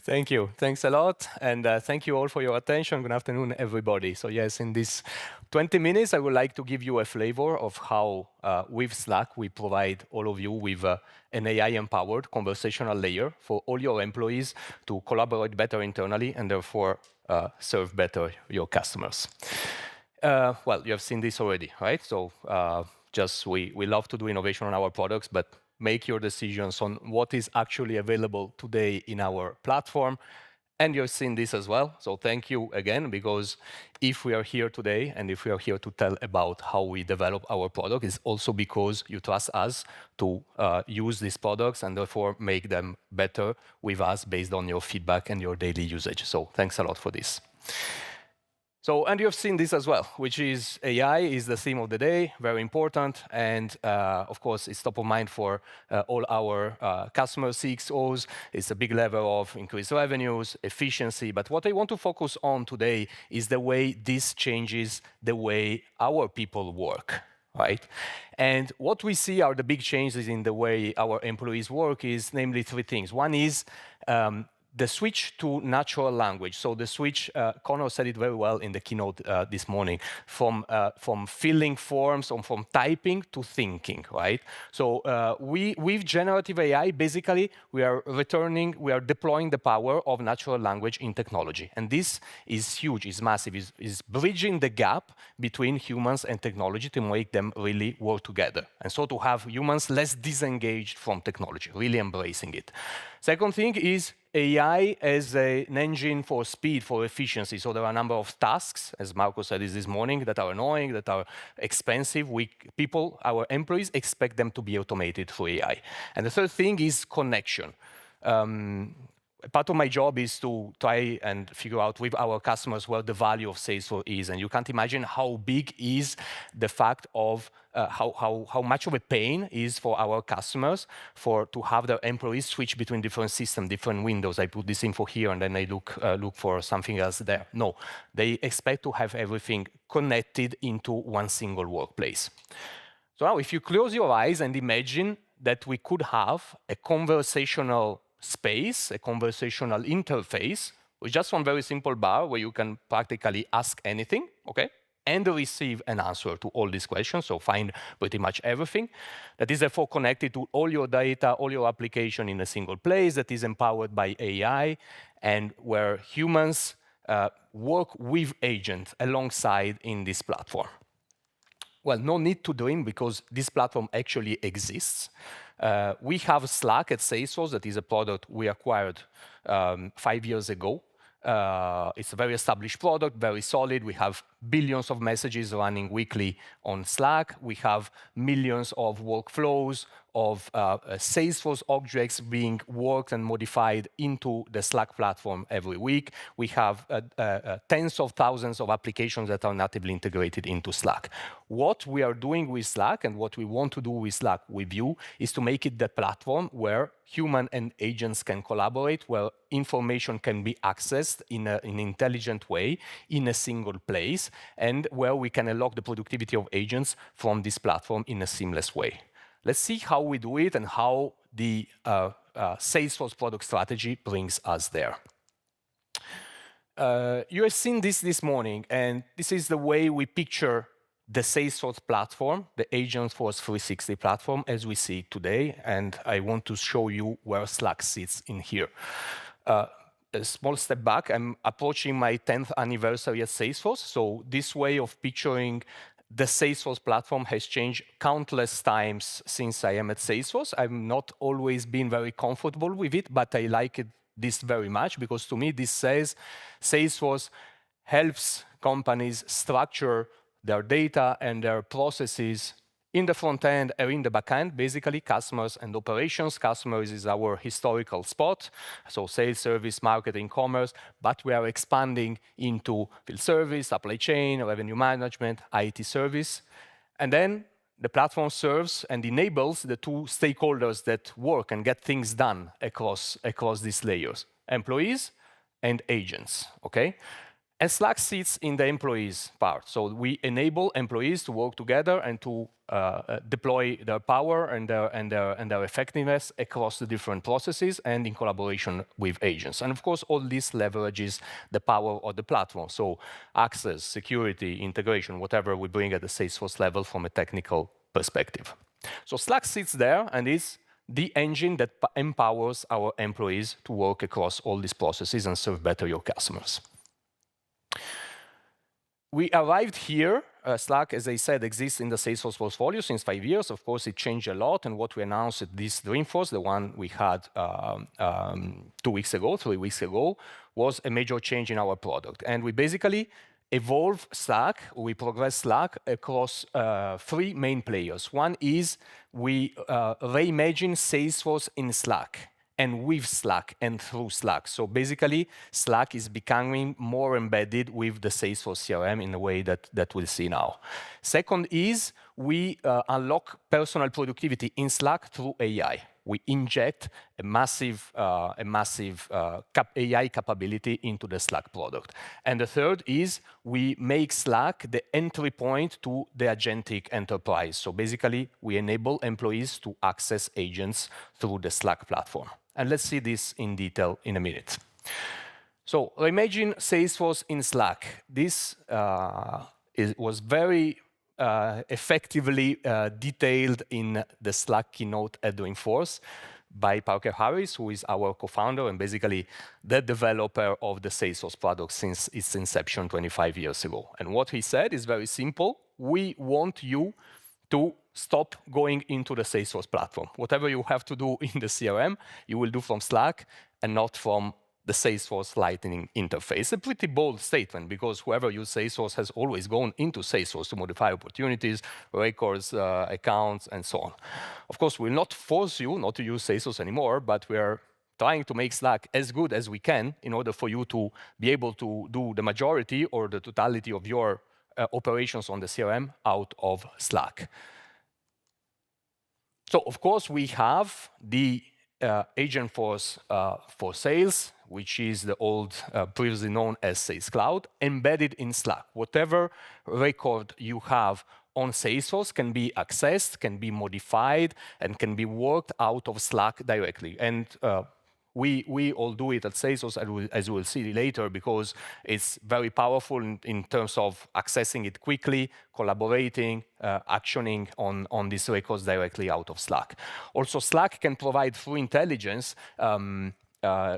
Thank you. Thanks a lot. And thank you all for your attention. Good afternoon, everybody. So yes, in this 20 minutes, I would like to give you a flavor of how with Slack, we provide all of you with an AI-empowered conversational layer for all your employees to collaborate better internally and therefore serve better your customers. Well, you have seen this already, right? So just we love to do innovation on our products, but make your decisions on what is actually available today in our platform. And you've seen this as well. So thank you again, because if we are here today and if we are here to tell about how we develop our product, it's also because you trust us to use these products and therefore make them better with us based on your feedback and your daily usage. So thanks a lot for this. So, and you have seen this as well, which is AI is the theme of the day, very important. And of course, it's top of mind for all our customer CXOs. It's a big level of increased revenues, efficiency. But what I want to focus on today is the way this changes the way our people work, right? And what we see are the big changes in the way our employees work is namely three things. One is the switch to natural language. So the switch, Connor said it very well in the keynote this morning, from filling forms or from typing to thinking, right? So with generative AI, basically, we are deploying the power of natural language in technology. And this is huge, is massive, is bridging the gap between humans and technology to make them really work together. And so to have humans less disengaged from technology, really embracing it. Second thing is AI as an engine for speed, for efficiency. So there are a number of tasks, as Marco said this morning, that are annoying, that are expensive. Our employees expect them to be automated through AI. And the third thing is connection. Part of my job is to try and figure out with our customers where the value of Salesforce is. And you can't imagine how big is the fact of how much of a pain is for our customers to have their employees switch between different systems, different windows. I put this info here and then I look for something else there. No, they expect to have everything connected into one single workplace. So now if you close your eyes and imagine that we could have a conversational space, a conversational interface, with just one very simple bar where you can practically ask anything, okay? And receive an answer to all these questions, so find pretty much everything. That is therefore connected to all your data, all your application in a single place, that is empowered by AI, and where humans work with agents alongside in this platform. Well, no need to dream because this platform actually exists. We have Slack at Salesforce, that is a product we acquired 5 years ago. It's a very established product, very solid. We have billions of messages running weekly on Slack. We have millions of workflows of Salesforce objects being worked and modified into the Slack platform every week. We have tens of thousands of applications that are natively integrated into Slack. What we are doing with Slack and what we want to do with Slack with you is to make it the platform where human and agents can collaborate, where information can be accessed in an intelligent way in a single place, and where we can unlock the productivity of agents from this platform in a seamless way. Let's see how we do it and how the Salesforce product strategy brings us there. You have seen this morning, and this is the way we picture the Salesforce platform, the Agentforce 360 platform, as we see it today. And I want to show you where Slack sits in here. A small step back, I'm approaching my 10th anniversary at Salesforce. So this way of picturing the Salesforce platform has changed countless times since I am at Salesforce. I've not always been very comfortable with it, but I like this very much because to me, this says Salesforce helps companies structure their data and their processes in the front end or in the back end, basically customers and operations. Customers is our historical spot, so sales, service, marketing, commerce, but we are expanding into field service, supply chain, revenue management, IT service. And then the platform serves and enables the two stakeholders that work and get things done across these layers, employees and agents, okay? And Slack sits in the employees part. So we enable employees to work together and to deploy their power and their effectiveness across the different processes and in collaboration with agents. And of course, all this leverages the power of the platform. So access, security, integration, whatever we bring at the Salesforce level from a technical perspective. So Slack sits there and is the engine that empowers our employees to work across all these processes and serve better your customers. We arrived here. Slack, as I said, exists in the Salesforce portfolio since 5 years. Of course, it changed a lot. And what we announced at this Dreamforce, the one we had 3 weeks ago, was a major change in our product. And we basically evolve Slack, we progress Slack across 3 main players. One is we reimagine Salesforce in Slack, and with Slack and through Slack. So basically, Slack is becoming more embedded with the Salesforce CRM in a way that we'll see now. Second is we unlock personal productivity in Slack through AI. We inject a massive AI capability into the Slack product. And the third is we make Slack the entry point to the agentic enterprise. So basically, we enable employees to access agents through the Slack platform. And let's see this in detail in a minute. So reimagine Salesforce in Slack. This was very effectively detailed in the Slack keynote at Dreamforce by Parker Harris, who is our co-founder and basically the developer of the Salesforce product since its inception 25 years ago. And what he said is very simple. We want you to stop going into the Salesforce platform. Whatever you have to do in the CRM, you will do from Slack and not from the Salesforce Lightning interface. A pretty bold statement because whoever uses Salesforce has always gone into Salesforce to modify opportunities, records, accounts, and so on. Of course, we'll not force you not to use Salesforce anymore, but we are trying to make Slack as good as we can in order for you to be able to do the majority or the totality of your operations on the CRM out of Slack. So, of course, we have the Agentforce for Sales, which is the old, previously known as Sales Cloud, embedded in Slack. Whatever record you have on Salesforce can be accessed, can be modified, and can be worked out of Slack directly. And we all do it at Salesforce, as we'll see later, because it's very powerful in terms of accessing it quickly, collaborating, actioning on these records directly out of Slack. Also, Slack can provide through intelligence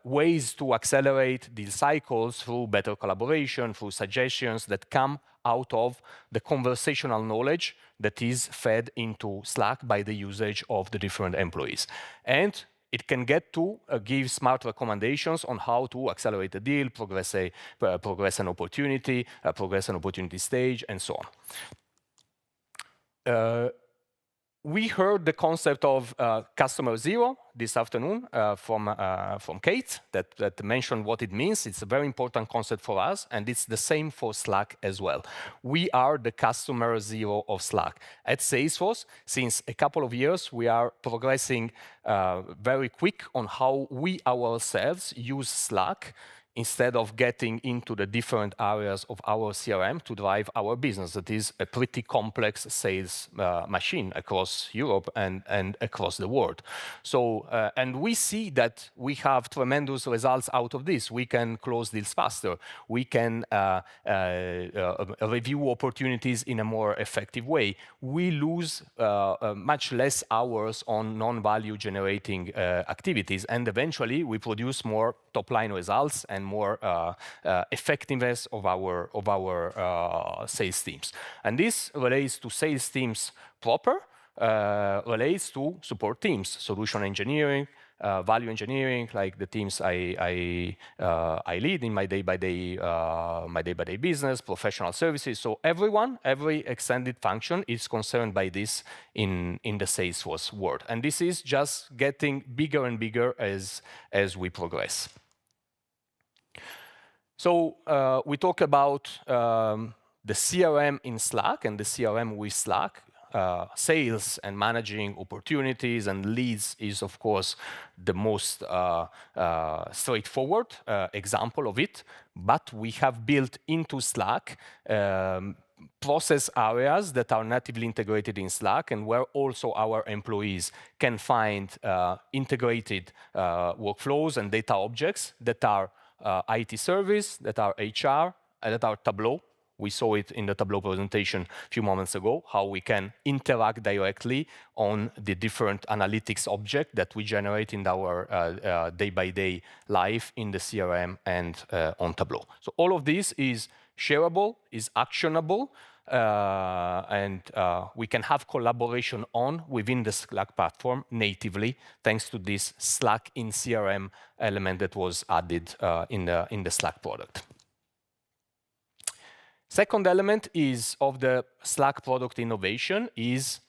ways to accelerate deal cycles through better collaboration, through suggestions that come out of the conversational knowledge that is fed into Slack by the usage of the different employees. And it can get to give smart recommendations on how to accelerate a deal, progress an opportunity, progress an opportunity stage, and so on. We heard the concept of customer zero this afternoon from Kate that mentioned what it means. It's a very important concept for us, and it's the same for Slack as well. We are the customer zero of Slack. At Salesforce, since a couple of years, we are progressing very quick on how we ourselves use Slack instead of getting into the different areas of our CRM to drive our business. That is a pretty complex sales machine across Europe and across the world. So, and we see that we have tremendous results out of this. We can close deals faster. We can review opportunities in a more effective way. We lose much less hours on non-value generating activities, and eventually we produce more top-line results and more effectiveness of our sales teams. And this relates to sales teams proper, relates to support teams, solution engineering, value engineering, like the teams I lead in my day-by-day business, professional services. So every extended function is concerned by this in the Salesforce world. And this is just getting bigger and bigger as we progress. So we talk about the CRM in Slack and the CRM with Slack. sales and managing opportunities and leads is, of course, the most straightforward example of it. But we have built into Slack process areas that are natively integrated in Slack, and where also our employees can find integrated workflows and data objects that are IT service, that are HR, and that are Tableau. We saw it in the Tableau presentation a few moments ago, how we can interact directly on the different analytics object that we generate in our day-by-day life in the CRM and on Tableau. So all of this is shareable, is actionable, and we can have collaboration on within the Slack platform natively, thanks to this Slack in CRM element that was added in the Slack product. Second element is of the Slack product innovation is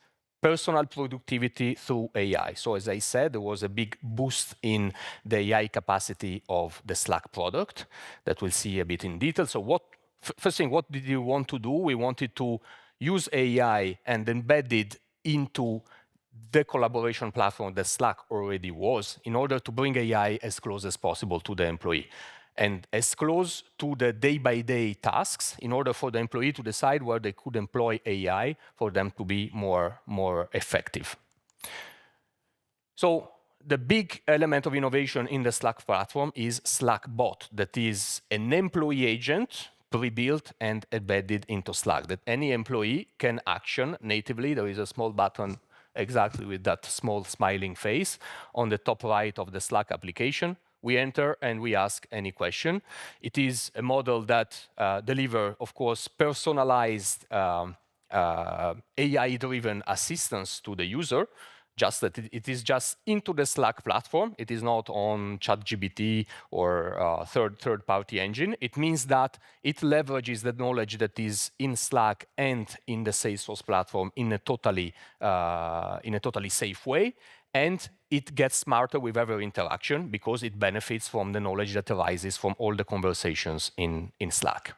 personal productivity through AI. So as I said, there was a big boost in the AI capacity of the Slack product that we'll see a bit in detail. So first thing, what did you want to do? We wanted to use AI and embed it into the collaboration platform that Slack already was in order to bring AI as close as possible to the employee and as close to the day-by-day tasks in order for the employee to decide where they could employ AI for them to be more effective. So the big element of innovation in the Slack platform is Slack Bot, that is an employee agent pre-built and embedded into Slack that any employee can action natively. There is a small button exactly with that small smiling face on the top right of the Slack application. We enter and we ask any question. It is a model that delivers, of course, personalized AI-driven assistance to the user, just that it is just into the Slack platform. It is not on ChatGPT or third-party engine. It means that it leverages the knowledge that is in Slack and in the Salesforce platform in a totally safe way. And it gets smarter with every interaction because it benefits from the knowledge that arises from all the conversations in Slack.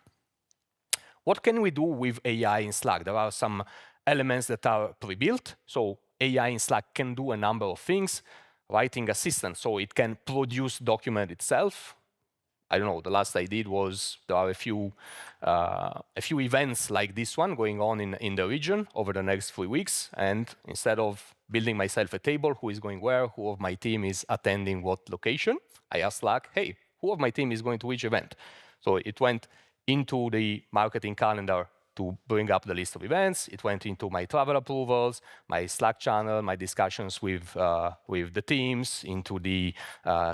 What can we do with AI in Slack? There are some elements that are pre-built. So AI in Slack can do a number of things. Writing assistant, so it can produce document itself. I don't know, the last I did was there are a few events like this one going on in the region over the next 3 weeks. And instead of building myself a table, who is going where, who of my team is attending what location, I asked Slack, hey, who of my team is going to which event? So it went into the marketing calendar to bring up the list of events. It went into my travel approvals, my Slack channel, my discussions with the teams, into the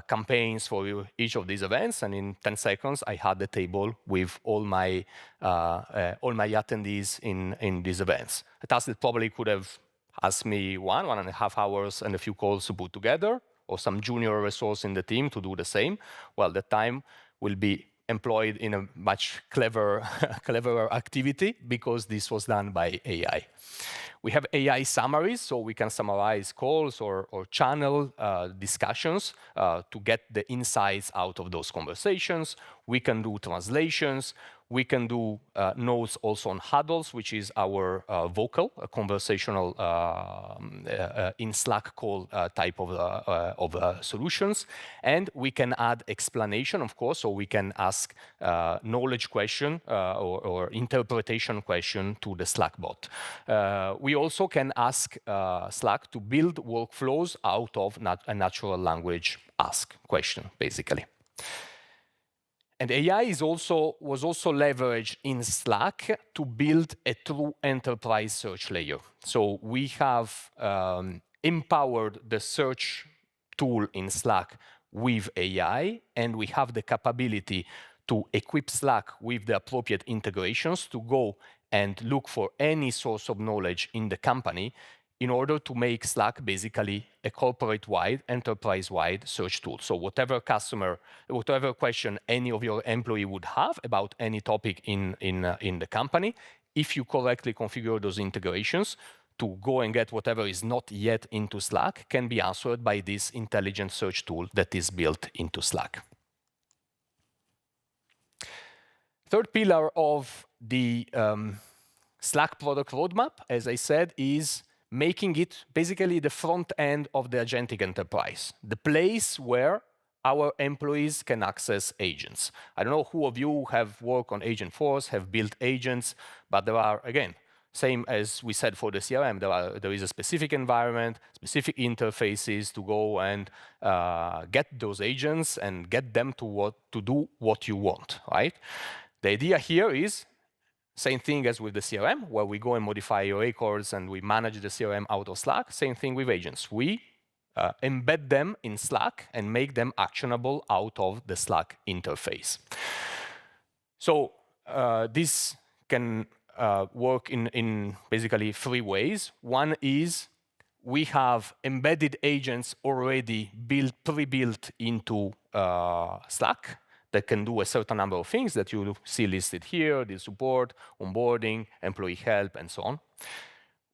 campaigns for each of these events. And in 10 seconds, I had the table with all my attendees in these events. A task that probably could have asked me 1.5 hours and a few calls to put together, or some junior resource in the team to do the same. Well, the time will be employed in a much cleverer activity because this was done by AI. We have AI summaries, so we can summarize calls or channel discussions to get the insights out of those conversations. We can do translations. We can do notes also on huddles, which is our vocal, conversational in Slack call type of solutions. And we can add explanation, of course, so we can ask knowledge question or interpretation question to the Slack bot. We also can ask Slack to build workflows out of a natural language ask question, basically. And AI was also leveraged in Slack to build a true enterprise search layer. So we have empowered the search tool in Slack with AI, and we have the capability to equip Slack with the appropriate integrations to go and look for any source of knowledge in the company in order to make Slack basically a corporate-wide, enterprise-wide search tool. So whatever question any of your employee would have about any topic in the company, if you correctly configure those integrations to go and get whatever is not yet into Slack, can be answered by this intelligent search tool that is built into Slack. Third pillar of the Slack product roadmap, as I said, is making it basically the front end of the agentic enterprise, the place where our employees can access agents. I don't know who of you have worked on Agentforce, have built agents, but there are, again, same as we said for the CRM, there is a specific environment, specific interfaces to go and get those agents and get them to do what you want, right? The idea here is same thing as with the CRM, where we go and modify your records and we manage the CRM out of Slack. Same thing with agents. We embed them in Slack and make them actionable out of the Slack interface. So this can work in basically three ways. One is we have embedded agents already pre-built into Slack that can do a certain number of things that you see listed here, the support, onboarding, employee help, and so on.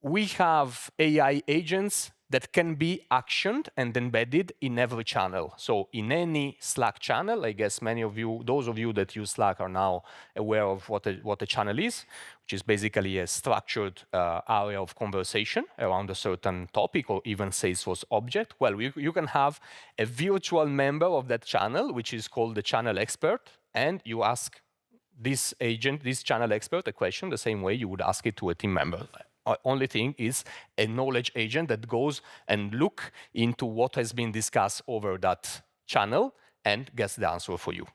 We have AI agents that can be actioned and embedded in every channel. So in any Slack channel, I guess many of you, those of you that use Slack are now aware of what a channel is, which is basically a structured area of conversation around a certain topic or even Salesforce object. Well, you can have a virtual member of that channel, which is called the channel expert, and you ask this agent, this channel expert, a question the same way you would ask it to a team member. Only thing is a knowledge agent that goes and look into what has been discussed over that channel and gets the answer for you.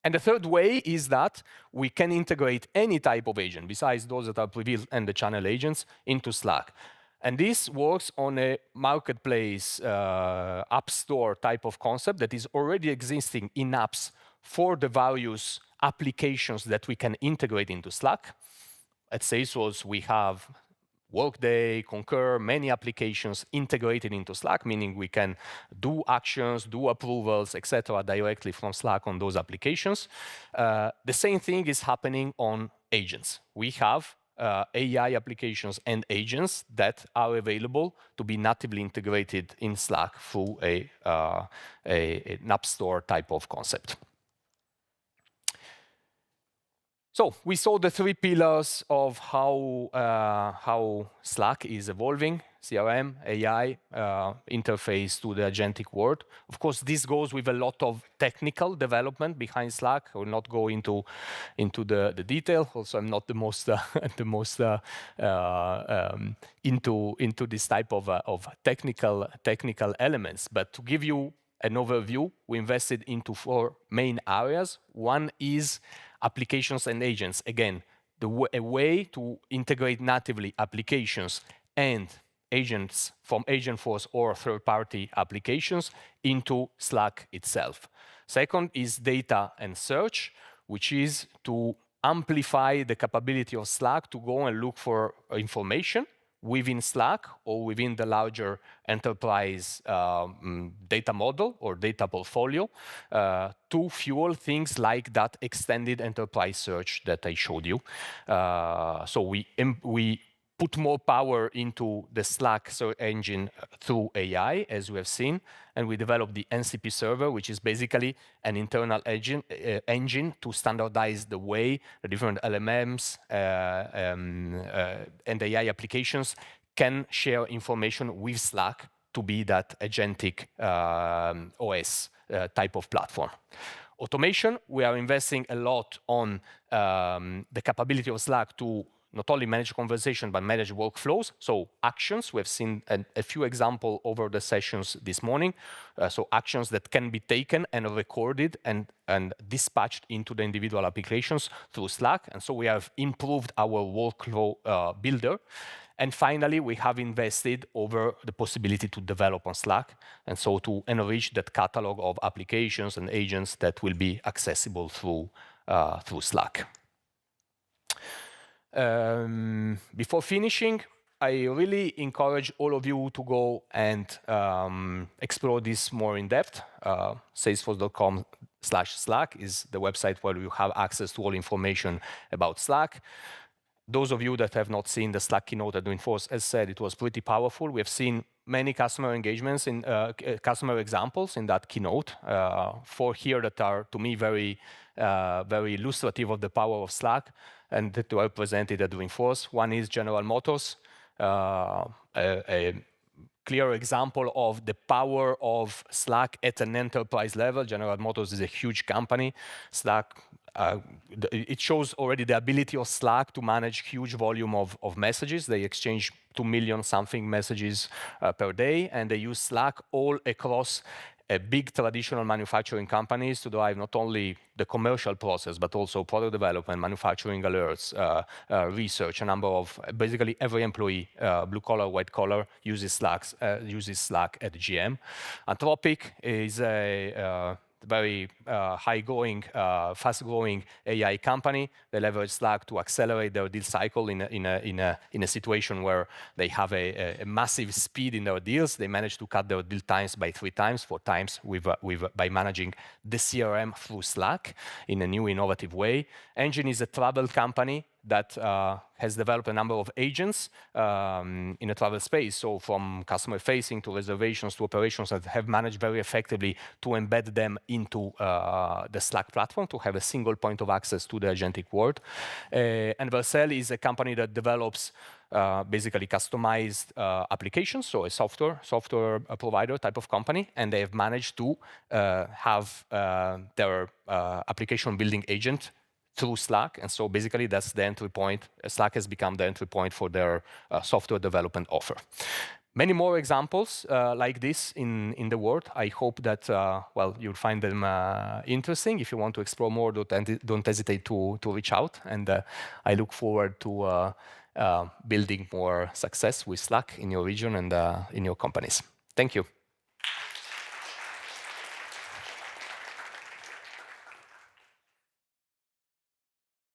And the third way is that we can integrate any type of agent, besides those that are pre-built and the channel agents, into Slack. And this works on a marketplace app store type of concept that is already existing in apps for the various applications that we can integrate into Slack. At Salesforce, we have Workday, Concur, many applications integrated into Slack, meaning we can do actions, do approvals, etc., directly from Slack on those applications. The same thing is happening on agents. We have AI applications and agents that are available to be natively integrated in Slack through an app store type of concept. So we saw the three pillars of how Slack is evolving: CRM, AI, interface to the agentic world. Of course, this goes with a lot of technical development behind Slack. I will not go into the detail. Also, I'm not the most into this type of technical elements. But to give you an overview, we invested into 4 main areas. One is applications and agents. Again, a way to integrate natively applications and agents from Agentforce or third-party applications into Slack itself. Second is data and search, which is to amplify the capability of Slack to go and look for information within Slack or within the larger enterprise data model or data portfolio to fuel things like that extended enterprise search that I showed you. So we put more power into the Slack search engine through AI, as we have seen, and we developed the NCP server, which is basically an internal engine to standardize the way the different LMMs and AI applications can share information with Slack to be that agentic OS type of platform. Automation, we are investing a lot on the capability of Slack to not only manage conversation, but manage workflows. So actions, we have seen a few examples over the sessions this morning. So actions that can be taken and recorded and dispatched into the individual applications through Slack. And so we have improved our workflow builder. And finally, we have invested over the possibility to develop on Slack, and so to enrich that catalog of applications and agents that will be accessible through Slack. Before finishing, I really encourage all of you to go and explore this more in depth. Salesforce.com/Slack is the website where you have access to all information about Slack. those of you that have not seen the Slack keynote at Dreamforce, as said, it was pretty powerful. We have seen many customer engagements in customer examples in that keynote. Four here that are, to me, very illustrative of the power of Slack and that were presented at Dreamforce. One is General Motors, a clear example of the power of Slack at an enterprise level. General Motors is a huge company. Slack, it shows already the ability of Slack to manage huge volume of messages. They exchange 2 million something messages per day, and they use Slack all across big traditional manufacturing companies to drive not only the commercial process, but also product development, manufacturing alerts, research. A number of, basically every employee, blue collar, white collar, uses Slack at GM. Anthropic is a very high-growing, fast-growing AI company. They leverage Slack to accelerate their deal cycle in a situation where they have a massive speed in their deals. They manage to cut their deal times by 3 times, 4 times by managing the CRM through Slack in a new innovative way. Engine is a travel company that has developed a number of agents in the travel space. So from customer facing to reservations to operations, that have managed very effectively to embed them into the Slack platform to have a single point of access to the agentic world. And Vercel is a company that develops basically customized applications, so a software provider type of company, and they have managed to have their application building agent through Slack. And so basically that's the entry point. Slack has become the entry point for their software development offer. Many more examples like this in the world. I hope that, well, you'll find them interesting. If you want to explore more, don't hesitate to reach out. And I look forward to building more success with Slack in your region and in your companies. Thank you.